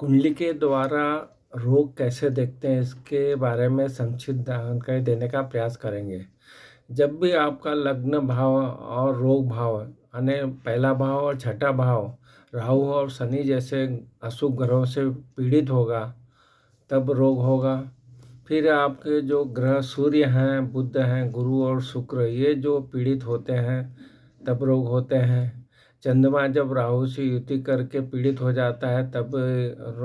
कुंडली के द्वारा रोग कैसे देखते हैं इसके बारे में संक्षिप्त जानकारी देने का प्रयास करेंगे। जब भी आपका लग्न भाव और रोग भाव यानी पहला भाव और छठा भाव राहु और शनि जैसे अशुभ ग्रहों से पीड़ित होगा तब रोग होगा। फिर आपके जो ग्रह सूर्य हैं, बुध हैं, गुरु और शुक्र ये जो पीड़ित होते हैं तब रोग होते हैं। चंद्रमा जब राहु से युति करके पीड़ित हो जाता है तब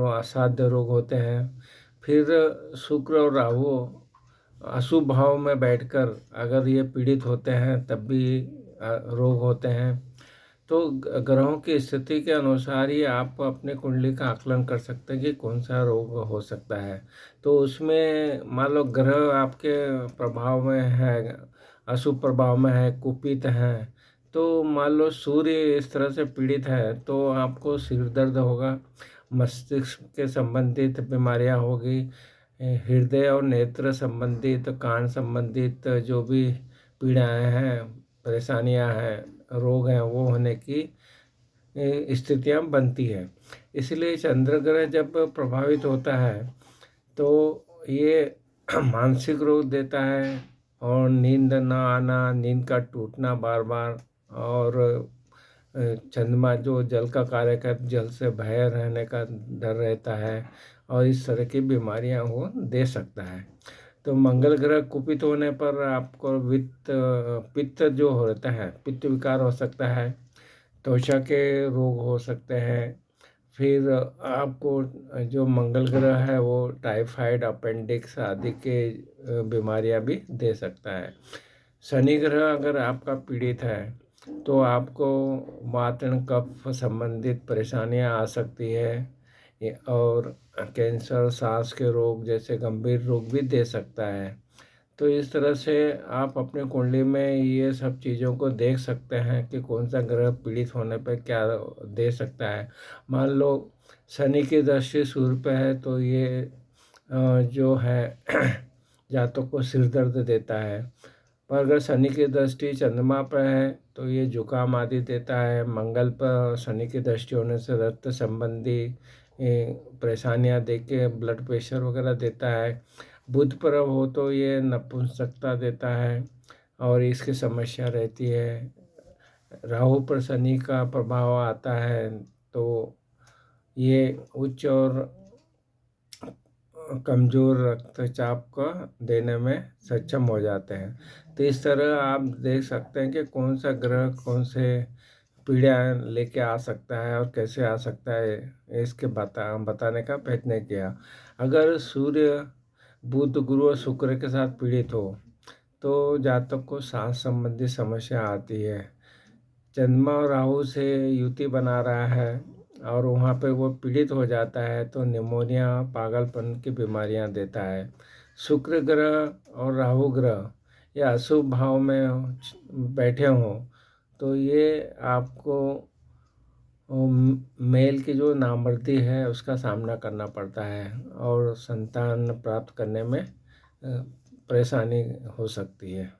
असाध्य रोग होते हैं। फिर शुक्र और राहु अशुभ भाव में बैठकर अगर ये पीड़ित होते हैं तब भी रोग होते हैं। तो ग्रहों की स्थिति के अनुसार ही आप अपने कुंडली का आकलन कर सकते हैं कि कौन सा रोग हो सकता है। तो उसमें मान लो ग्रह आपके प्रभाव में है, अशुभ प्रभाव में है, कुपित है, तो मान लो सूर्य इस तरह से पीड़ित है तो आपको सिर दर्द होगा, मस्तिष्क के संबंधित बीमारियां होगी, हृदय और नेत्र संबंधित, कान संबंधित जो भी पीड़ाएं हैं, परेशानियां हैं, रोग हैं वो होने की स्थितियां बनती है। इसलिए चंद्र ग्रह जब प्रभावित होता है तो ये मानसिक रोग देता है और नींद ना आना, नींद का टूटना बार बार, और चंद्रमा जो जल का कार्य कर जल से भय रहने का डर रहता है और इस तरह की बीमारियां वो दे सकता है। तो मंगल ग्रह कुपित होने पर आपको पित्त जो होता है, पित्त विकार हो सकता है, त्वचा के रोग हो सकते हैं। फिर आपको जो मंगल ग्रह है वो टाइफाइड, अपेंडिक्स आदि के बीमारियां भी दे सकता है। शनि ग्रह अगर आपका पीड़ित है तो आपको वात कफ संबंधित परेशानियां आ सकती है और कैंसर, सांस के रोग जैसे गंभीर रोग भी दे सकता है। तो इस तरह से आप अपने कुंडली में ये सब चीज़ों को देख सकते हैं कि कौन सा ग्रह पीड़ित होने पर क्या दे सकता है। मान लो शनि की दृष्टि सूर्य पे है तो ये जो है जातक को सिर दर्द देता है। पर अगर शनि की दृष्टि चंद्रमा पर है तो ये जुकाम आदि देता है। मंगल पर शनि की दृष्टि होने से रक्त संबंधी परेशानियां दे के ब्लड प्रेशर वगैरह देता है। बुध पर हो तो ये नपुंसकता देता है और इसकी समस्या रहती है। राहु पर शनि का प्रभाव आता है तो ये उच्च और कमज़ोर रक्तचाप का देने में सक्षम हो जाते हैं। तो इस तरह आप देख सकते हैं कि कौन सा ग्रह कौन से पीड़ा लेके आ सकता है और कैसे आ सकता है, इसके बताने का प्रयत्न किया। अगर सूर्य बुध गुरु और शुक्र के साथ पीड़ित हो तो जातक को सांस संबंधी समस्या आती है। चंद्रमा और राहु से युति बना रहा है और वहाँ पे वो पीड़ित हो जाता है तो निमोनिया, पागलपन की बीमारियाँ देता है। शुक्र ग्रह और राहु ग्रह या अशुभ भाव में बैठे हों तो ये आपको मेल की जो नामर्दी है उसका सामना करना पड़ता है और संतान प्राप्त करने में परेशानी हो सकती है।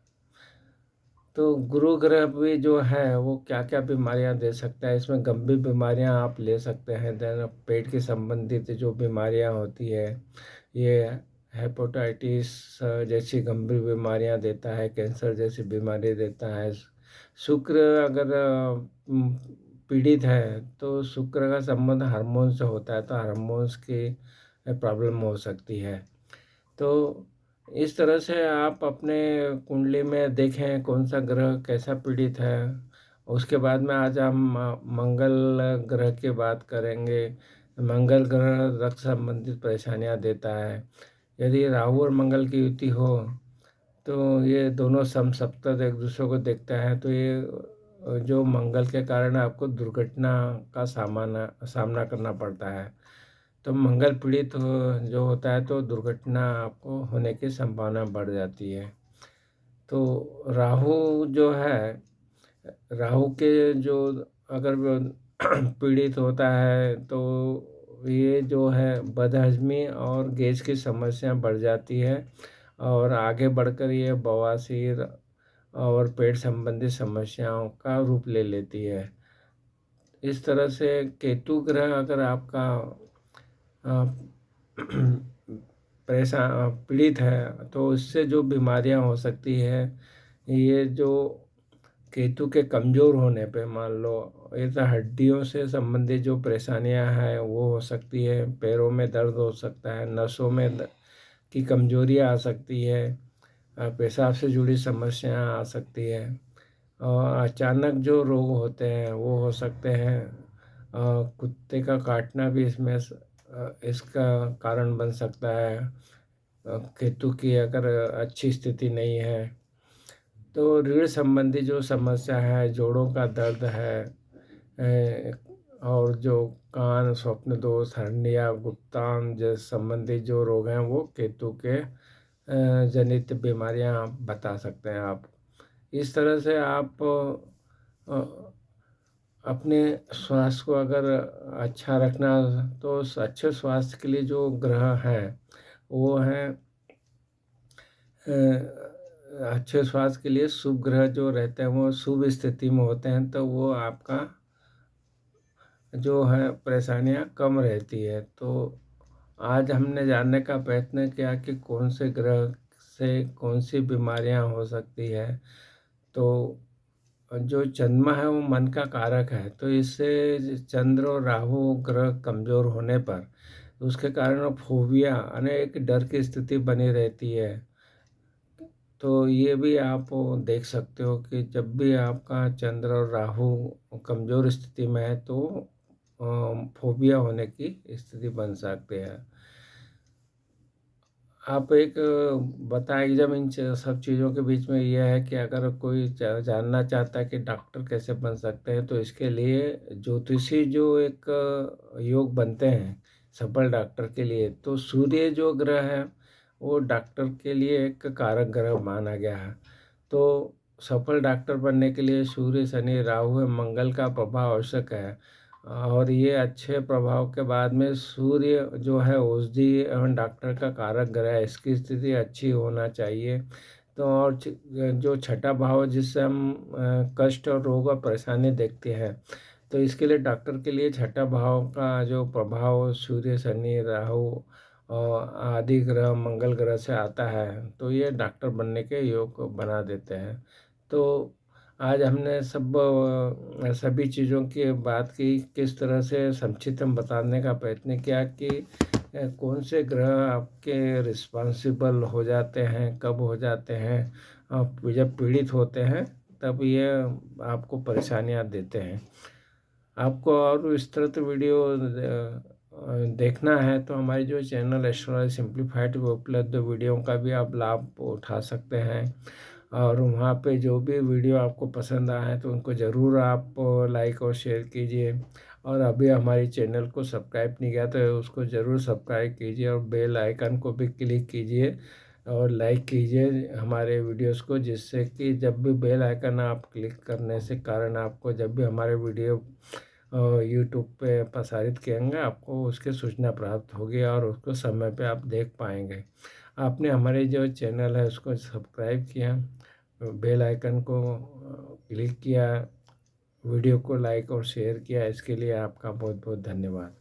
तो गुरु ग्रह भी जो है वो क्या क्या बीमारियां दे सकता है, इसमें गंभीर बीमारियां आप ले सकते हैं। देन पेट के संबंधित जो बीमारियां होती है ये हेपेटाइटिस जैसी गंभीर बीमारियां देता है, कैंसर जैसी बीमारी देता है। शुक्र अगर पीड़ित है तो शुक्र का संबंध हार्मोन से होता है तो हार्मोन्स की प्रॉब्लम हो सकती है। तो इस तरह से आप अपने कुंडली में देखें कौन सा ग्रह कैसा पीड़ित है। उसके बाद में आज हम मंगल ग्रह की बात करेंगे। मंगल ग्रह रक्त संबंधित परेशानियां देता है। यदि राहु और मंगल की युति हो तो ये दोनों समसप्तक एक दूसरे को देखता है तो ये जो मंगल के कारण आपको दुर्घटना का सामना करना पड़ता है। तो मंगल पीड़ित जो होता है तो दुर्घटना आपको होने की संभावना बढ़ जाती है। तो राहु जो है, राहु के जो अगर पीड़ित होता है तो ये जो है बदहजमी और गैस की समस्या बढ़ जाती है और आगे बढ़कर ये बवासीर और पेट संबंधी समस्याओं का रूप ले लेती है। इस तरह से केतु ग्रह अगर आपका पीड़ित है, तो इससे जो बीमारियां हो सकती है, ये जो केतु के कमज़ोर होने पे मान लो, ये तो हड्डियों से संबंधित जो परेशानियां हैं वो हो सकती है, पैरों में दर्द हो सकता है, नसों में की कमजोरी आ सकती है, पेशाब से जुड़ी समस्याएं आ सकती है, और अचानक जो रोग होते हैं वो हो सकते हैं। कुत्ते का काटना भी इसमें इसका कारण बन सकता है। केतु की अगर अच्छी स्थिति नहीं है, तो रीढ़ संबंधी जो समस्या है, जोड़ों का दर्द है, और जो कान, स्वप्न दोष, हर्निया, गुप्तांग जैसे संबंधित जो रोग हैं वो केतु के जनित बीमारियां बता सकते हैं आप। इस तरह से आप अ, अपने स्वास्थ्य को अगर अच्छा रखना, तो उस अच्छे स्वास्थ्य के लिए जो ग्रह हैं वो हैं, अच्छे स्वास्थ्य के लिए शुभ ग्रह जो रहते हैं वो शुभ स्थिति में होते हैं, तो वो आपका जो है परेशानियां कम रहती है। तो आज हमने जानने का प्रयत्न किया कि कौन से ग्रह से कौन सी बीमारियां हो सकती है। तो जो चंद्रमा है वो मन का कारक है, तो इससे चंद्र और राहु ग्रह कमजोर होने पर उसके कारण फोबिया यानी एक डर की स्थिति बनी रहती है। तो ये भी आप देख सकते हो कि जब भी आपका चंद्र और राहु कमजोर स्थिति में है, तो फोबिया होने की स्थिति बन सकती है। आप एक बताएं, जब इन सब चीज़ों के बीच में यह है कि अगर कोई जानना चाहता है कि डॉक्टर कैसे बन सकते हैं, तो इसके लिए ज्योतिषी जो एक योग बनते हैं सफल डॉक्टर के लिए, तो सूर्य जो ग्रह है वो डॉक्टर के लिए एक कारक ग्रह माना गया है। तो सफल डॉक्टर बनने के लिए सूर्य, शनि, राहु एवं मंगल का प्रभाव आवश्यक है। और ये अच्छे प्रभाव के बाद में सूर्य जो है औषधि एवं डॉक्टर का कारक ग्रह है, इसकी स्थिति अच्छी होना चाहिए। तो और जो छठा भाव है जिससे हम कष्ट और रोग और परेशानी देखते हैं, तो इसके लिए डॉक्टर के लिए छठा भाव का जो प्रभाव सूर्य, शनि, राहु और आदि ग्रह, मंगल ग्रह से आता है, तो ये डॉक्टर बनने के योग को बना देते हैं। तो आज हमने सभी चीज़ों की बात की, किस तरह से संक्षिप्त में बताने का प्रयत्न किया कि कौन से ग्रह आपके रिस्पॉन्सिबल हो जाते हैं, कब हो जाते हैं, आप जब पीड़ित होते हैं तब ये आपको परेशानियां देते हैं। आपको और विस्तृत वीडियो देखना है तो हमारी जो चैनल एस्ट्रोलॉजी सिंप्लीफाइड पे उपलब्ध वीडियो का भी आप लाभ उठा सकते हैं। और वहाँ पे जो भी वीडियो आपको पसंद आए तो उनको ज़रूर आप लाइक और शेयर कीजिए। और अभी हमारी चैनल को सब्सक्राइब नहीं किया तो उसको ज़रूर सब्सक्राइब कीजिए, और बेल आइकन को भी क्लिक कीजिए और लाइक कीजिए हमारे वीडियोस को, जिससे कि जब भी बेल आइकन आप क्लिक करने से कारण आपको जब भी हमारे वीडियो यूट्यूब पे प्रसारित किएंगे आपको उसकी सूचना प्राप्त होगी और उसको समय पे आप देख पाएंगे। आपने हमारे जो चैनल है उसको सब्सक्राइब किया, बेल आइकन को क्लिक किया, वीडियो को लाइक और शेयर किया, इसके लिए आपका बहुत बहुत धन्यवाद।